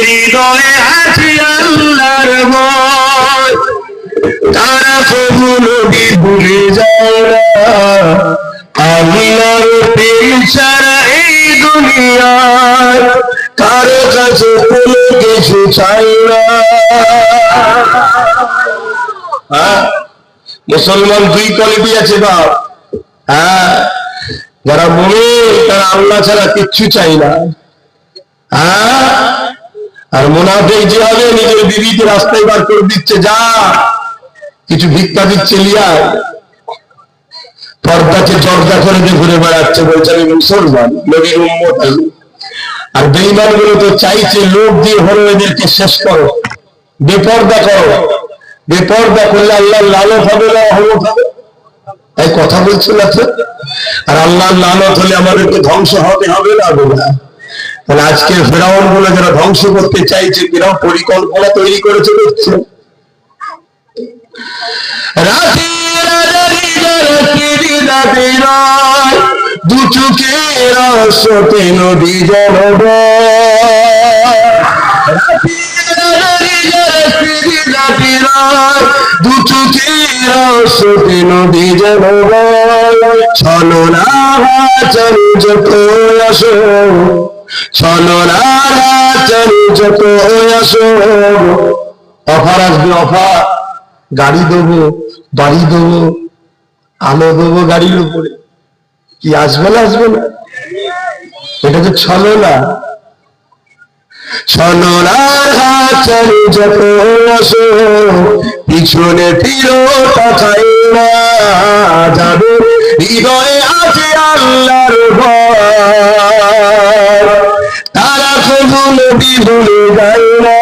হৃদয়ে আছে আল্লাহর ভয়, তারা কবু নবী ভুলে যায় না। আল্লাহর প্রেম ছাড়া এই দুনিয়ায় কারো কাছে কোনো কিছু চাই না। মুসলমান দুই কোয়ালিটি আছে বাপ। যারা মুমিন তারা আল্লাহ ছাড়া কিচ্ছু চাই না। আর মুনাফিক যে হবে নিজের বিবিকে রাস্তায় বার করে দিচ্ছে, যা কিছু ভিক্ষা দিচ্ছে লিয়া, পর্দাকে জর্দা করে দিয়ে ঘুরে বেড়াচ্ছে, বলছে আমি মুসলমান, নবীর উম্মত। আর বেঈমান গুলো তো চাইছে লোক দিয়ে হলো এদেরকে শেষ করো, বেপর্দা করো। বেপর্দা করলে আল্লাহর লানত হবে না রহমত হবে? এই কথা বলছে না তো? আর আল্লাহর লানত হলে আমাদেরকে ধ্বংস হবে হবে না হবে না? তাহলে আজকে ফেরাউন গুলো যারা ধ্বংস করতে চাইছে, কিরকম পরিকল্পনা তৈরি করেছে দেখছে। দু চোখের আশতে নদী জনব, দু চোখের আশতে নদী জনব, ছলনা যত আসো, ছলনা যত আসো। অফার আসবে, অফার, গাড়ি দেবো, বাড়ি দেবো, আলো দেবো গাড়ির উপরে, কি আসবে না? আসবে না? এটা তো ছলনা। ছলনার হাতের যত আসো, পিছনে ফিরো তাকাই না, যাবে হৃদয়ে আছে আল্লাহর ভয়, তারা কবু নবী ভুলে যায় না।